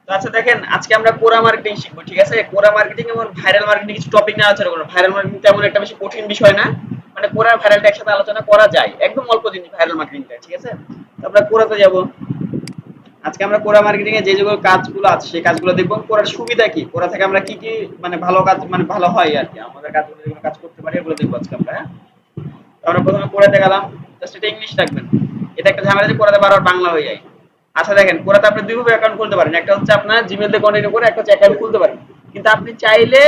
তো আচ্ছা দেখেন আজকে আমরা কোরা মার্কেটিং শিখবো, ঠিক আছে? কোরা মার্কেটিং এবং ভাইরাল মার্কেটিং কিছু টপিক নিয়ে আলোচনা করবো। ভাইরাল মার্কেটিং তেমন একটা বেশি কঠিন বিষয় না, মানে কোরা ভাইরালটা একসাথে আলোচনা করা যায়, একদম অল্প জিনিস ভাইরাল মার্কেটিংটা, ঠিক আছে? তো আমরা কোরাতে যাব। আজকে আমরা কোরা মার্কেটিং এ যে যেগুলো কাজগুলো আছে সেই কাজগুলো দেখবো। কোরার সুবিধা কি, কোরা থেকে আমরা কি কি মানে ভালো কাজ মানে ভালো হয় আর কি, আমাদের কাজগুলো যেগুলো কাজ করতে পারি এগুলো দেখবো আজকে আমরা, হ্যাঁ? তো আমরা প্রথমে কোরাতে গেলাম, জাস্ট এটা ইংলিশ রাখবেন। এটা একটা ঝামেলা যে কোরাতে বারবার বাংলা হয়ে যায়। আচ্ছা দেখেন, কোরাতে আপনি দুইভাবে অ্যাকাউন্ট খুলতে পারেন, একটা হচ্ছে আপনার জিমেল দিয়ে কন্টিনিউ করে, একটা হচ্ছে অ্যাকাউন্ট খুলতে পারেন। কিন্তু আপনি চাইলে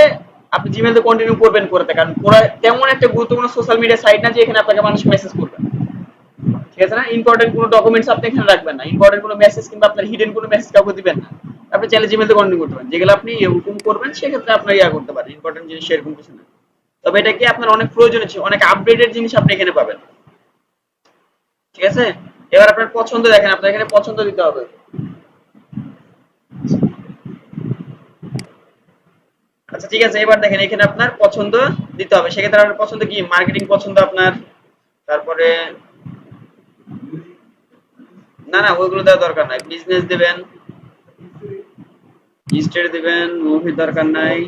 আপনি জিমেল দিয়ে কন্টিনিউ করবেন কোরাতে, কারণ কোরা তেমন একটা গুরুত্বপূর্ণ সোশ্যাল মিডিয়া সাইট না যে এখানে আপনাকে মানুষ মেসেজ করবে, ঠিক আছে না? ইম্পর্টেন্ট কোনো ডকুমেন্টস আপনি এখানে রাখবেন না, ইম্পর্টেন্ট কোনো মেসেজ কিংবা আপনার হিডেন কোনো মেসেজ কাউকে দিবেন না। আপনি চাইলে জিমেইল কন্টিনিউ করতে পারেন, যেগুলো আপনি এরকম করবেন সেক্ষেত্রে আপনার ইয়া করতে পারেন, ইম্পর্টেন্ট জিনিস এরকম কিছু না। তবে এটা কি আপনার অনেক প্রয়োজন আছে, অনেক আপডেটেড জিনিস আপনি এখানে পাবেন, ঠিক আছে? এবার আপনার পছন্দ দেখেন, আপনার এখানে পছন্দ দিতে হবে। আচ্ছা ঠিক আছে, এবার দেখেন এখানে আপনার পছন্দ দিতে হবে, সেক্ষেত্রে আপনার পছন্দ কি, মার্কেটিং পছন্দ আপনার, তারপরে না না ওইগুলো দেওয়ার দরকার নাই, বিজনেস দিবেন, স্টেট দিবেন, মুভির দরকার নাই,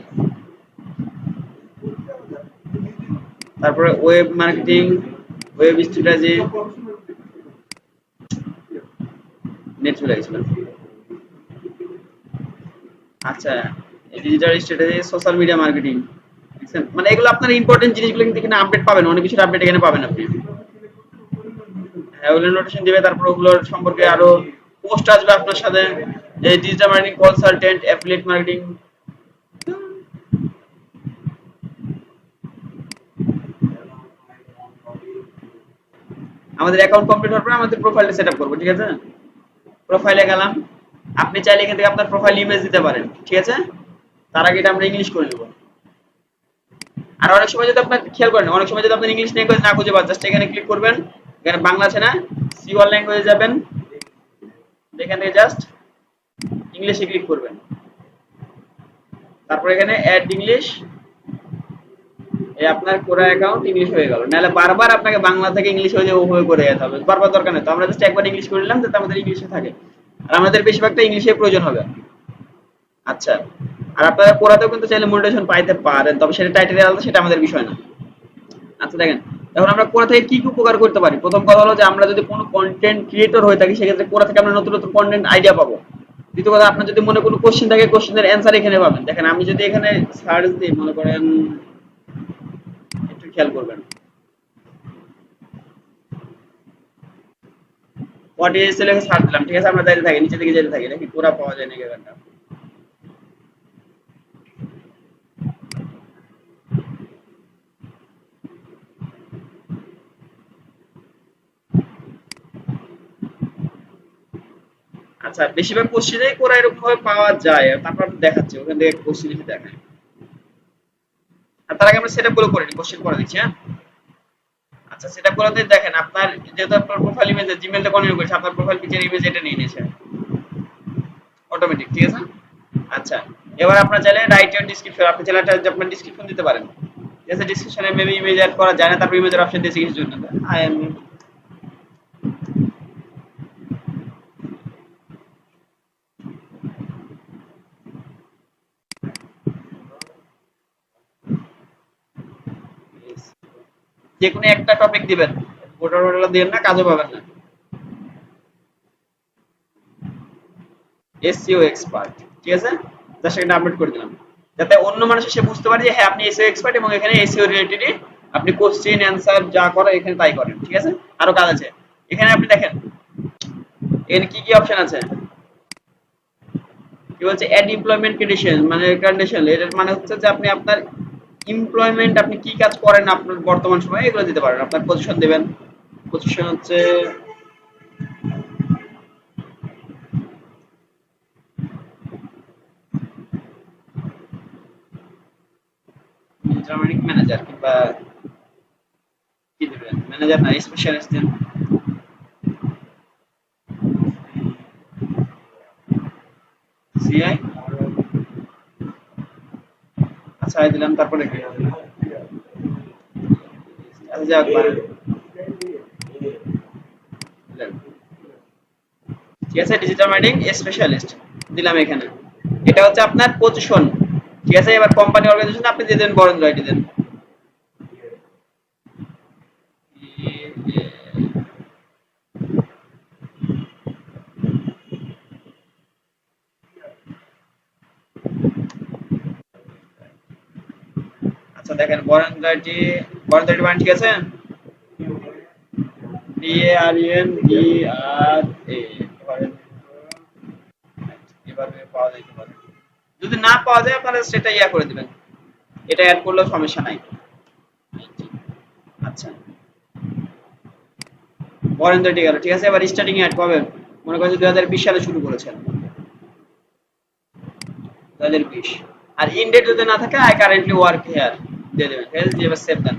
তারপরে web marketing, web strategy, net চলে গেছিল। আচ্ছা, digital strategy, social media marketing, দেখছেন? মানে এগুলো আপনার ইম্পর্টেন্ট জিনিসগুলো কিন্তু এখানে আপডেট পাবেন, অনেক কিছুর আপডেট এখানে পাবেন আপনি। হ্যাঁ, ওগুলো নোটিশন দিবে, তারপর ওগুলোর সম্পর্কে আরো পোস্ট আসবে আপনার সাথে, যে digital marketing consultant, affiliate marketing. আমাদের অ্যাকাউন্ট কমপ্লিট হওয়ার পর আমাদের প্রোফাইলটা সেট আপ করবো, ঠিক আছে? প্রোফাইলে গেলাম, আপনি চাইলে এখান থেকে আপনার প্রোফাইল ইমেজ দিতে পারেন, ঠিক আছে? তার আগে এটা আমরা ইংলিশ করে নেবো। আর অনেক সময় যদি আপনার খেয়াল করেন, অনেক সময় যদি আপনার ইংলিশ ল্যাঙ্গুয়েজ না খুঁজে পান, জাস্ট এখানে ক্লিক করবেন, এখানে বাংলা আছে না, সি1 ল্যাঙ্গুয়েজে যাবেন, এখান থেকে জাস্ট ইংলিশে ক্লিক করবেন, তারপর এখানে অ্যাড ইংলিশ, এই আপনার কোরা অ্যাকাউন্ট ইংলিশ হয়ে গেল। নাহলে বারবার আপনাকে বাংলা থেকে ইংলিশ হয়ে যাবে, ওভাবে করে যেতে হবে, বারবার দরকার নেই। তো আমরা জাস্ট একবার ইংলিশ করে নিলাম যাতে আমাদের ইংলিশে থাকে, আর আমাদের বেশিরভাগটা ইংলিশের প্রয়োজন হবে। আচ্ছা, আর আপনারা কোরাতেও কিন্তু চাইলে মনিটাইজেশন পাইতে পারেন, তবে সেটা টাইটেল আলাদা, সেটা আমাদের বিষয় না। আচ্ছা দেখেন, এখন আমরা কোরা থেকে কি কি উপকার করতে পারি। প্রথম কথা হলো যে আমরা যদি কোনো কন্টেন্ট ক্রিয়েটর হয়ে থাকি সেক্ষেত্রে কোরা থেকে আমরা নতুন নতুন কন্টেন্ট আইডিয়া পাবো। দ্বিতীয় কথা, আপনার যদি মনে কোনো কোশ্চেন থাকে কোশ্চেনের অ্যান্সার এখানে পাবেন। দেখেন আমি যদি এখানে সার্চ দিই, মনে করেন, একটু খেয়াল করবেন, হোয়াট ইজ লিখে সার্চ দিলাম, ঠিক আছে? আমরা যাইতে থাকি, নিচে দিকে যেতে থাকি, দেখি কোরা পাওয়া যায় নাকি এখানটা। আচ্ছা, বেশিরভাগ কোশ্চেনেই কোরা এরকম ভাবে পাওয়া যায়, তারপর আমি দেখাচ্ছি ওখান থেকে কোশ্চেন এসে দেখায়। আর তার আগে আমরা সেটআপ গুলো করে নিই, কোশ্চেন করে দিচ্ছি, হ্যাঁ? আচ্ছা, সেটআপ গুলোতে দেখেন আপনার যেহেতু আপনার প্রোফাইল ইমেজে জিমেইলটা কন্টিনিউ করেছে, আপনার প্রোফাইল পিকচার ইমেজ এটা নিয়ে নিয়েছে অটোমেটিক, ঠিক আছে? আচ্ছা, এবার আপনার চাইলে রাইট ইউর ডেসক্রিপশন, আপনি চাইলে একটা আপনার ডেসক্রিপশন দিতে পারেন, ঠিক আছে? ডেসক্রিপশনে মেবি ইমেজ অ্যাড করা যায় না, তারপর ইমেজের অপশন দিয়েছে কিছুর জন্য, আই এম যে কোনো একটা টপিক দিবেন, ওটা ওটা দিবেন না, কাজও পাবেন না। এসইও এক্সপার্ট, ঠিক আছে? জাস্ট এটা আপডেট করে দিলাম, যাতে অন্য মানুষ এসে বুঝতে পারে যে হ্যাঁ আপনি এসইও এক্সপার্ট এবং এখানে এসইও রিলেটেডই আপনি কোশ্চেন অ্যান্সার যা করে এখানে তাই করেন, ঠিক আছে? আরো কাজ আছে এখানে, আপনি দেখেন এর কি কি অপশন আছে। কি বলছে, অ্যাড এমপ্লয়মেন্ট কন্ডিশন, মানে কন্ডিশন, এর মানে হচ্ছে যে আপনি আপনার এমপ্লয়মেন্ট, আপনি কি কাজ করেন আপনার বর্তমান সময়ে এগুলো দিতে পারেন, আপনার পজিশন দিবেন। পজিশন হচ্ছে জার্মানিক ম্যানেজার, কিংবা কি দিবেন, ম্যানেজার না স্পেশালিস্ট দেন, সিআই। আচ্ছা দিলাম, তারপরে কি আচ্ছা যাক ঠিক আছে, ডিজিটাল মার্কেটিং স্পেশালিস্ট, দিলাম এখানে। এটা হচ্ছে আপনার পজিশন, ঠিক আছে। এবার কোম্পানি অর্গানাইজেশন আপনি দিয়ে দেন বরেন্দ্র আইডি দেন। আচ্ছা দেখেন বরেন্দ্র আইডি, বরেন্দ্র আইডি ঠিক আছে। DARENDRA, এভাবে পাওয়া যাইতে পারে। যদি না পাওয়া যায় আপনারা সেটা ইয়া করে দিবেন, এটা অ্যাড করলেও সমস্যা নাই। আচ্ছা বরেন্দ্র গেল, ঠিক আছে। এবার স্টার্টিং অ্যাড পাবেন, মনে করেন 2020 সালে শুরু করেছেন, 2020। আর ইন ডেট যদি না থাকে আই কারেন্টলি ওয়ার্ক হিয়ার দিয়ে দেবেন, ঠিক আছে। এবার সেভ দেন।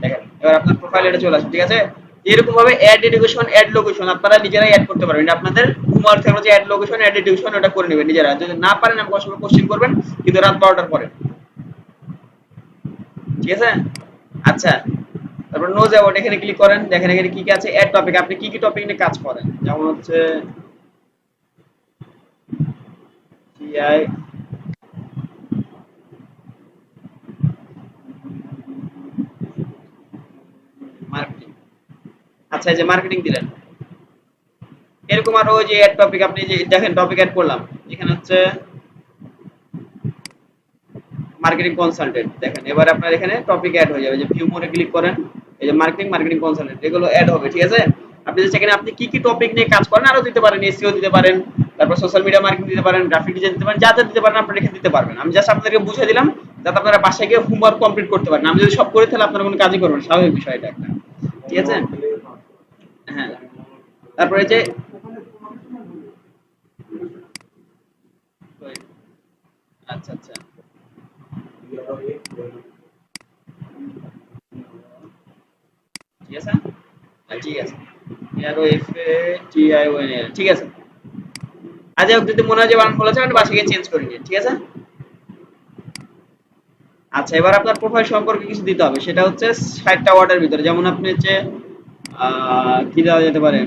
দেখেন এবার আপনার প্রোফাইল এটা চলে আসবে, ঠিক আছে। এরকম ভাবে অ্যাড এডুকেশন, অ্যাড লোকেশন আপনারা নিজেরাই অ্যাড করতে পারবেন। আপনাদের হোমওয়ার্ক থাকবে যে অ্যাড লোকেশন, অ্যাড এডুকেশন, ওটা করে নেবেন নিজেরা। যদি না পারেন আমাকে অবশ্যই কোশ্চেন করবেন, কিন্তু রাত 12টার পরে, ঠিক আছে। আচ্ছা তারপর নো অ্যাবাউট এখানে ক্লিক করেন, দেখেন এখানে কি কি আছে। অ্যাড টপিক, আপনি কি কি টপিক নিয়ে কাজ করেন, যেমন হচ্ছে টিআই মার্কেটিং। আচ্ছা এই যে মার্কেটিং দিলেন, এরকম আরো ওই যে অ্যাড টপিক, আপনি যে দেখেন টপিক অ্যাড করলাম, এখানে হচ্ছে মার্কেটিং কনসালটেন্ট। দেখেন এবার আপনার এখানে টপিক অ্যাড হয়ে যাবে, যে ভিউ মোরে ক্লিক করেন, এই যে মার্কেটিং, মার্কেটিং কনসালটেন্ট, এগুলো অ্যাড হবে, ঠিক আছে। আপনি যে সেখানে আপনি কি কি টপিক নিয়ে কাজ করেন আরো দিতে পারেন, এসইও দিতে পারেন, তারপর সোশ্যাল মিডিয়া মার্কেটিং দিতে পারেন, গ্রাফিক ডিজাইন দিতে পারেন, যা যা দিতে পারেন আপনারা এখানে দিতে পারবেন। আমি জাস্ট আপনাদেরকে বুঝিয়ে দিলাম যাতে আপনারা বাসায় গিয়ে হোমওয়ার্ক কমপ্লিট করতে পারেন। আমি যদি সব করে তাহলে আপনারা কোনো কাজই করবেন, স্বাভাবিক বিষয় এটা একটা, ঠিক আছে। হ্যাঁ তারপরে যে আচ্ছা আচ্ছা ঠিক আছে, ঠিক আছে। AROFATIONL, ঠিক আছে। আজ যদি মনে হয় যে বানান ভুল আছে আপনি বাসায় গিয়ে চেঞ্জ করে নিন, ঠিক আছে। আচ্ছা এবার আপনার প্রোফাইল সম্পর্কে কিছু দিতে হবে, সেটা হচ্ছে 60টা ওয়ার্ডের ভিতরে। যেমন আপনি হচ্ছে কি দেওয়া যেতে পারে,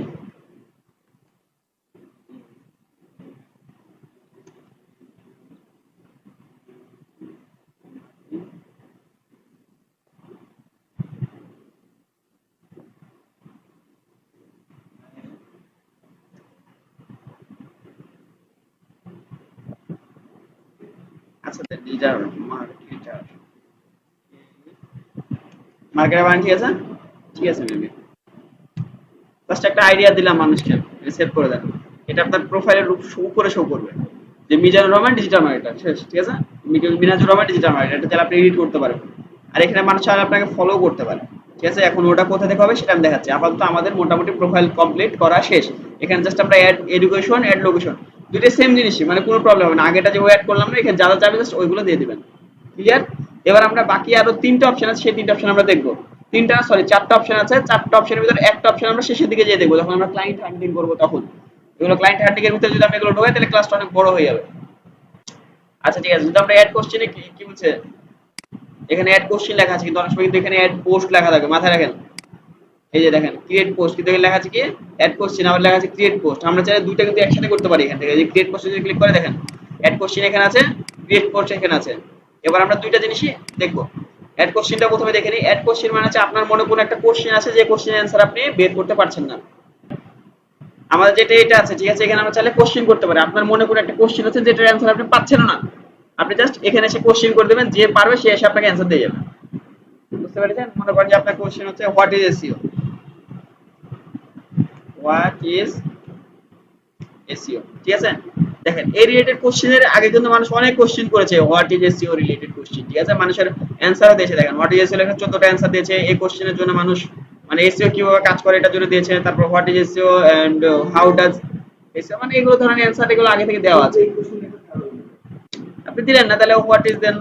আচ্ছা লিডার, মার্কেটার, মার্কেটার বানান ঠিক আছে, ঠিক আছে। মেবি জাস্ট একটা আইডিয়া দিলাম মানুষকে, সেভ করে দেন। এটা আপনার প্রোফাইলের উপরে শো করবে যে মিজানুর রহমান ডিজিটাল মার্কেটার, শেষ, ঠিক আছে। মিনাজুর রহমান ডিজিটাল মার্কেটার, এটা তাহলে আপনি এডিট করতে পারেন। আর এখানে মানুষ চাইলে আপনাকে ফলো করতে পারে, ঠিক আছে। এখন ওটা কোথা থেকে হবে সেটা আমি দেখাচ্ছি। আপাতত আমাদের মোটামুটি প্রোফাইল কমপ্লিট করা শেষ। এখানে জাস্ট আমরা অ্যাড এডুকেশন, অ্যাড লোকেশন, দুইটা সেম জিনিসই, মানে কোনো প্রবলেম হবে না। আগেটা যে অ্যাড করলাম না, এখানে যা যা চাবে জাস্ট ওইগুলো দিয়ে দিবেন, ক্লিয়ার। এবার আমরা বাকি আরো 3টা অপশন আছে, সেই 3টা অপশন আমরা দেখবো। 4টা অপশন আছে, 4টা অপশনের ভিতরে একটা অপশন আমরা শেষের দিকে যেয়ে দেখবো, যখন আমরা ক্লায়েন্ট হ্যান্ডলিং করবো তখন। এগুলো ক্লায়েন্ট হ্যান্ডলিং এর ভিতরে যদি আমরা এগুলো ঢোকাই তাহলে ক্লাসটা অনেক বড় হয়ে যাবে। আচ্ছা ঠিক আছে, যদি আমরা অ্যাড কোশ্চেনে কি বলছে, এখানে অ্যাড কোশ্চেন লেখা আছে, কিন্তু অনেক সময় কিন্তু এখানে অ্যাড পোস্ট লেখা থাকে, মাথায় রাখেন। এই যে দেখেন ক্রিয়েট পোস্ট, কিন্তু এখানে লেখা আছে কি অ্যাড কোশ্চেন, আবার লেখা আছে ক্রিয়েট পোস্ট। আমরা চাইলে দুইটা কিন্তু একসাথে করতে পারি। এখান থেকে এই যে ক্রিয়েট পোস্ট যদি ক্লিক করে দেখেন অ্যাড কোশ্চেন এখানে আছে, ক্রিয়েট পোস্ট এখানে আছে। এবার আমরা দুইটা জিনিসই দেখবো। অ্যাড কোশ্চেনটা প্রথমে দেখে নিই। অ্যাড কোশ্চেন মানে হচ্ছে আপনার মনে কোনো একটা কোশ্চেন আছে, যে কোশ্চেনের অ্যান্সার আপনি বের করতে পারছেন না। আমাদের যেটা এটা আছে, ঠিক আছে। এখানে আমরা চাইলে কোশ্চেন করতে পারি। আপনার মনে কোনো একটা কোশ্চেন আছে যেটার অ্যান্সার আপনি পাচ্ছেন না, আপনি জাস্ট এখানে এসে কোশ্চেন করে দেবেন, যে পারবে সে এসে আপনাকে অ্যান্সার দিয়ে যাবে। বুঝতে পেরেছেন? মনে করেন যে আপনার কোশ্চেন হচ্ছে what is SEO, what is SEO, ঠিক আছে। দেখেন এই রিলেটেড কোশ্চেনের আগে কিন্তু মানুষ অনেক কোশ্চেন করেছে, what is SEO related question, ঠিক আছে। মানুষের অ্যানসারও দিয়েছে, দেখেন হোয়াট ইজ এসইও লেখা 14টা অ্যানসার দিয়েছে এই কোশ্চেনের জন্য মানুষ, মানে এসইও কিভাবে কাজ করে এটার জন্য দিয়েছে। তারপর what is SEO and how does SEO, মানে এগুলো ধরনের অ্যানসার এগুলো আগে থেকে দেওয়া আছে। আপনি দিলেন না, তাহলে what is then,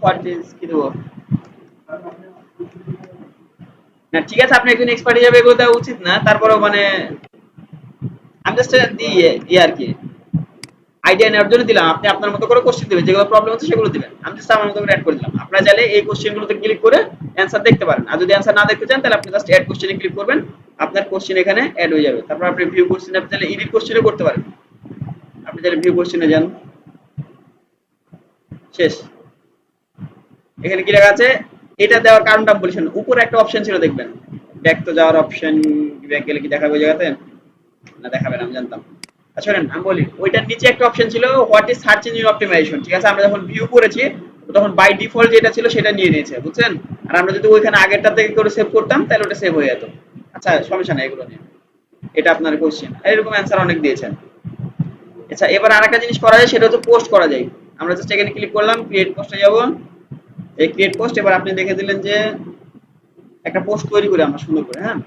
what is কি দেবো না, ঠিক আছে। আপনি একজন এক্সপার্ট হিসেবে এগুলো দেওয়া উচিত না, তারপরেও মানে আমি জাস্ট দিয়ে আর কি আইডিয়া নেওয়ার জন্য দিলাম। আপনি আপনার মতো করে কোশ্চেন দিবেন, যেগুলো প্রবলেম হচ্ছে সেগুলো দিবেন। আমি জাস্ট আমার মতো করে অ্যাড করে দিলাম। আপনারা চাইলে এই কোশ্চেনগুলোতে ক্লিক করে অ্যানসার দেখতে পারেন, আর যদি অ্যানসার না দেখতে চান তাহলে আপনি জাস্ট অ্যাড কোশ্চেনে ক্লিক করবেন, আপনার কোশ্চেন এখানে অ্যাড হয়ে যাবে। তারপর আপনি ভিউ কোশ্চেন আপনি চাইলে এডিট কোশ্চেনও করতে পারেন। আপনি চাইলে ভিউ কোশ্চেনে যান, শেষ। এখানে কি লেখা আছে এটা দেওয়ার কারণটা বলেছেন, উপরে একটা অপশন ছিল দেখবেন, ব্যাক তো যাওয়ার অপশন, ব্যাক গেলে কি দেখাবে ওই জায়গাতে? না দেখাবে না, আমি জানতাম। আচ্ছা শুনেন আমি বলি, ওইটার নিচে একটা অপশন ছিল what is search engine optimisation, ঠিক আছে? আমরা যখন ভিউ করেছি তখন বাই ডিফল্ট যেটা ছিল সেটা নিয়ে নিয়েছে, বুঝছেন? আর আমরা যদি ওইখানে আগেরটা থেকে করে সেভ করতাম তাহলে ওটা সেভ হয়ে যেত। আচ্ছা সমস্যা নাই এগুলো নিয়ে, এটা আপনার কোশ্চেন, এরকম অ্যান্সার অনেক দিয়েছেন। আচ্ছা এবার আরেকটা জিনিস করা যায়, সেটা হচ্ছে পোস্ট করা যায়। আমরা জাস্ট এখানে ক্লিক করলাম, ক্রিয়েট পোস্টে যাব। এই ক্রিয়েট পোস্ট, এবার আপনি দেখে দিলেন যে একটা পোস্ট তৈরি করে আমরা সুন্দর করে, হ্যাঁ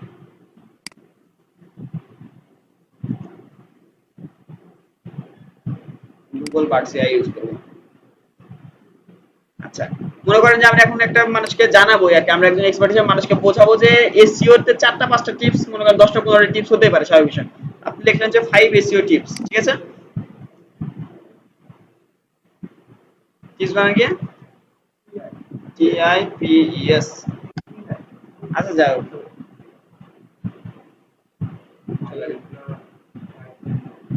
গুগল বার্ডস এআই ইউজ করব। আচ্ছা মনে করেন যে আমরা এখন একটা মানুষকে জানাবো আর কি, আমরা একজন এক্সপার্ট হিসেবে মানুষকে বোঝাবো যে এসইও তে 4টা 5টা টিপস, মনে করেন 10টা 15টা টিপস হতেই পারে স্বাভাবিক বিষয়। আপনি লিখলেন যে 5 এসইও টিপস, ঠিক আছে? টিপস মানে কি? T I P E S. আচ্ছা যাও,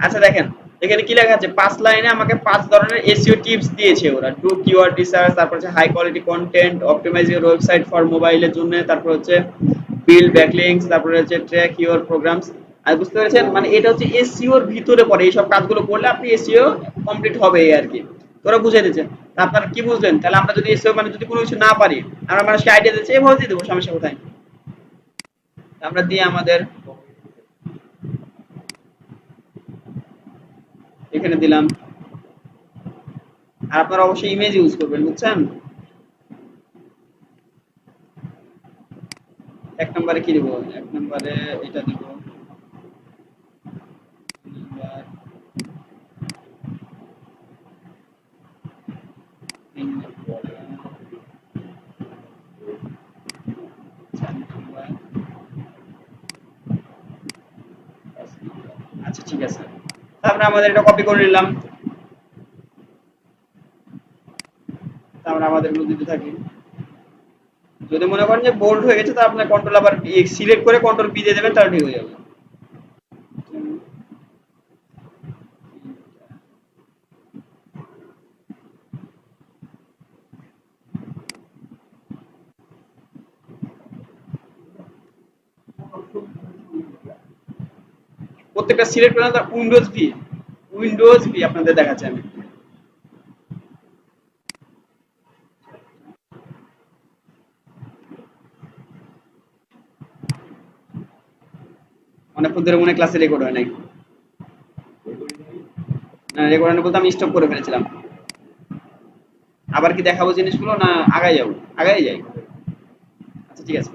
আচ্ছা দেখেন এখানে কি লেখা আছে, 5 লাইনে আমাকে 5 ধরনের এসইও টিপস দিয়েছে ওরা। ডু কিওয়ার্ড রিসার্চ, তারপর হচ্ছে high quality content, optimise your website for মোবাইলের জন্য, তারপর হচ্ছে বিল্ড ব্যাকলিংকস, তারপর হচ্ছে ট্র্যাক ইওর প্রোগ্রামস। আর বুঝতে পেরেছেন, মানে এটা হচ্ছে এসইও এর ভিতরে পড়ে, এই সব কাজগুলো করলে আপনি এসইও কমপ্লিট হবে এই আর কি। তোরা বুঝিয়ে দিয়েছে। তা আপনারা কি বুঝলেন? তাহলে আমরা যদি এসইও মানে যদি কোনো কিছু না পারি, আমরা মানুষকে আইডিয়া দিচ্ছি, এভাবে দিয়ে দেবো, সমস্যা কোথায়? আমরা দিয়ে আমাদের এখানে দিলাম। আর আপনারা অবশ্যই ইমেজ ইউজ করবেন, বুঝছেন? এক নম্বরে কি দিব? এক নম্বরে এটা দিব। নাম্বার তিন নম্বরে, চার নম্বর, পাঁচ নম্বর। আচ্ছা ঠিক আছে, তারপরে আমাদের এটা কপি করে নিলাম, তারপরে আমাদের গুলো দিতে থাকি। যদি মনে করেন যে বোল্ড হয়ে গেছে, তো আপনার কন্ট্রোল আবার সিলেক্ট করে কন্ট্রোল বি দিয়ে দেবেন, তাহলে ঠিক হয়ে যাবে। প্রত্যেকটা সিলেক্ট করে তার উইন্ডোজ ভি, উইন্ডোজ ভি আপনাদের দেখাচ্ছে আমি। অনেকক্ষণ ধরে মনে ক্লাসে রেকর্ড হয় নাই। না রেকর্ড হয়নি বলতে আমি স্টপ করে ফেলেছিলাম। আবার কি দেখাবো জিনিসগুলো, না আগাই যাবো? আগাই যাই। আচ্ছা ঠিক আছে,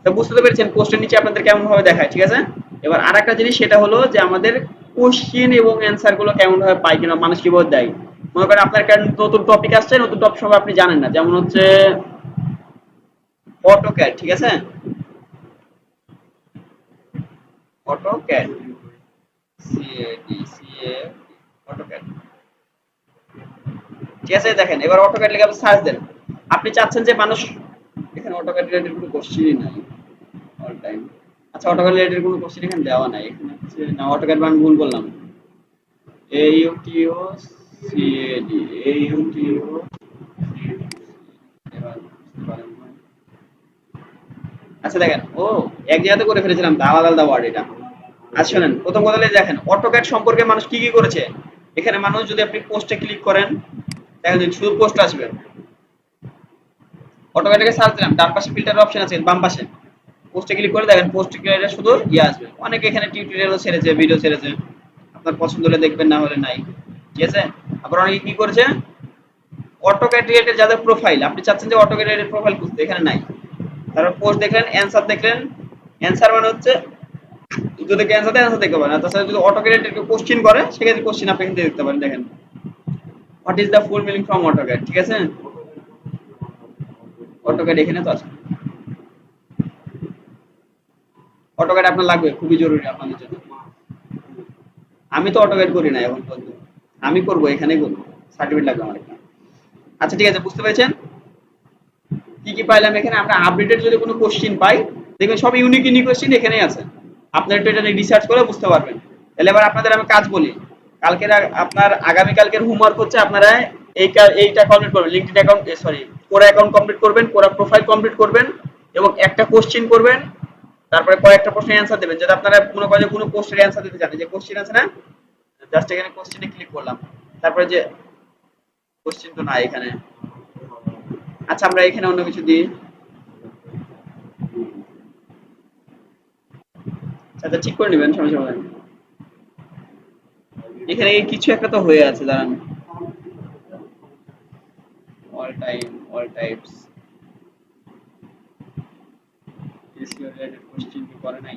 তো বুঝতে তো পেরেছেন পোস্টের নিচে আপনাদের কেমন ভাবে দেখায়, ঠিক আছে? এবার আরেকটা জিনিস, সেটা হলো যে আমাদের কোশ্চেন এবং অ্যান্সার গুলো কেমন ভাবে পাই কিনা, মানুষ কিভাবে দেয়। মনে করেন আপনার একটা নতুন টপিক আসছে, নতুন টপিক সব আপনি জানেন না, যেমন হচ্ছে অটোক্যাড, ঠিক আছে? অটোক্যাড, সিএডি সিএ, অটোক্যাড, ঠিক আছে? দেখেন এবার অটোক্যাড লিখে আপনি সার্চ দেন, আপনি চাচ্ছেন যে মানুষ, এখানে অটোক্যাড রিলেটেড কোনো কোশ্চেনই নাই অল টাইম। আচ্ছা অটোক্যাড রিলেটেড কোনো কোশ্চেন এখানে দেওয়া নাই, এখানে হচ্ছে না, অটোক্যাড আমি ভুল বললাম। এইউটিও সিএডি, এইউটিও, এবার বুঝতে পারেন না। আচ্ছা দেখেন, ও এক জায়গাতে করে ফেলেছিলাম তো, আলাদা আলাদা ওয়ার্ড এটা। আচ্ছা শোনেন, প্রথম কথা হলো দেখেন অটোক্যাড সম্পর্কে মানুষ কি কি করেছে। এখানে মানুষ যদি আপনি পোস্টে ক্লিক করেন, দেখেন যদি শুধু পোস্ট আসবে, অটোক্যাডকে সার্চ দিলাম, ডান পাশে ফিল্টার অপশন আছে, বাম পাশে পোস্টে ক্লিক করে দেখেন, পোস্টে ক্লিক শুধু ইয়ে আসবে। অনেকে এখানে টিউটোরিয়ালও ছেড়েছে, ভিডিও ছেড়েছে, আপনার পছন্দ হলে দেখবেন, না হলে নাই, ঠিক আছে? আবার অনেকে কি করেছে, অটোক্যাড রিলেটেড যাদের প্রোফাইল, আপনি চাচ্ছেন যে অটোক্যাড রিলেটেড প্রোফাইল খুঁজতে, এখানে নাই। তারপর পোস্ট দেখলেন, অ্যান্সার দেখলেন, অ্যান্সার মানে হচ্ছে যদি অ্যান্সার দেয় অ্যান্সার দেখতে পারেন। তাছাড়া যদি অটোক্যাড রিলেটেড কোশ্চেন করে, সেক্ষেত্রে কোশ্চেন আপনি এখান থেকে দেখতে পারেন। দেখেন what is the full meaning from AutoCAD, ঠিক আছে? অটোক্যাড এখানে তো আছে। অটোক্যাড আপনার লাগবে, খুবই জরুরি আপনাদের জন্য। আমি তো অটোক্যাড করি না এখন পর্যন্ত, আমি করব, এখানেই করবো, সার্টিফিকেট লাগবে আমার একটা। আচ্ছা ঠিক আছে, বুঝতে পেরেছেন কি কি পাইলাম এখানে? আমরা আপডেটেড যদি কোনো কোশ্চেন পাই, দেখবেন সব ইউনিক ইউনিক কোশ্চেন এখানেই আছে, আপনার একটু এটা রিসার্চ করে বুঝতে পারবেন। তাহলে এবার আপনাদের আমি কাজ বলি, কালকের আপনার আগামী কালকের হোমওয়ার্ক হচ্ছে আপনারা এইটা কমপ্লিট করবেন, লিঙ্কডইন অ্যাকাউন্ট সরি কোরা অ্যাকাউন্ট কমপ্লিট করবেন, কোরা প্রোফাইল কমপ্লিট করবেন এবং একটা কোশ্চেন করবেন, তারপরে কয়েকটা প্রশ্নের অ্যান্সার দেবেন। যদি আপনারা মনে করেন যে কোনো পোস্টের অ্যান্সার দিতে জানেন, যে কোশ্চেন আছে না, জাস্ট এখানে কোশ্চেনে ক্লিক করলাম, তারপরে যে কোশ্চেন তো নাই এখানে, আচ্ছা আমরা এখানে অন্য কিছু দিই, আচ্ছা ঠিক করে নেবেন সমস্যা নেই। এখানে কিছু একটা তো হয়ে আছে, দাঁড়ান, all time all types SEO related question কি করে নাই,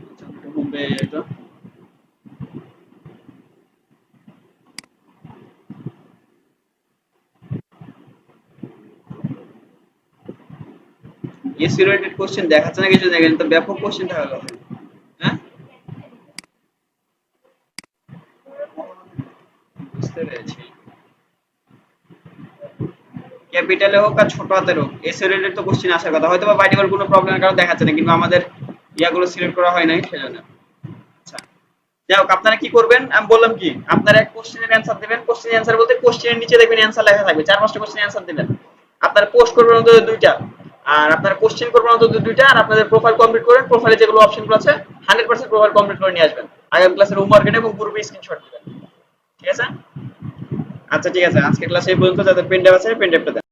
আচ্ছা একটু হোম পেজে যাই তো। এসইও রিলেটেড কোশ্চেন দেখাচ্ছে না কিছু, দেখেন তো ব্যাপক কোশ্চেন দেখা গেল। হ্যাঁ বুঝতে পেরেছি, ক্যাপিটালে হোক আর ছোট হাতের হোক এসইও রিলেটেড তো কোশ্চেন আসার কথা, হয়তো বা বাই ডিফল্ট কোনো প্রবলেমের কারণে দেখাচ্ছে না, কিন্তু আমাদের ইয়াগুলো সিলেক্ট করা হয় নাই সেজন্য। আচ্ছা যাই হোক, আপনারা কি করবেন আমি বললাম কি, আপনারা এক কোশ্চেনের অ্যান্সার দেবেন, কোশ্চেনের অ্যান্সার বলতে কোশ্চেনের নিচে দেখবেন অ্যান্সার লেখা থাকবে, চার পাঁচটা কোশ্চেনের অ্যান্সার দিবেন, আপনারা পোস্ট করবেন অন্তত দুইটা, আর আপনারা কোশ্চেন করবেন অন্তত দুইটা, আর আপনাদের প্রোফাইল কমপ্লিট করেন, প্রোফাইলে যেগুলো অপশনগুলো আছে 100% প্রোফাইল কমপ্লিট করে নিয়ে আসবেন, আগামী ক্লাসের হোমওয়ার্ক এটা এবং গ্রুপে স্ক্রিনশট দিবেন, ঠিক আছে? আচ্ছা ঠিক আছে, আজকের ক্লাসে এই পর্যন্ত, যাদের পেন ড্রাইভ আছে পেন ড্রাইভটা দেন।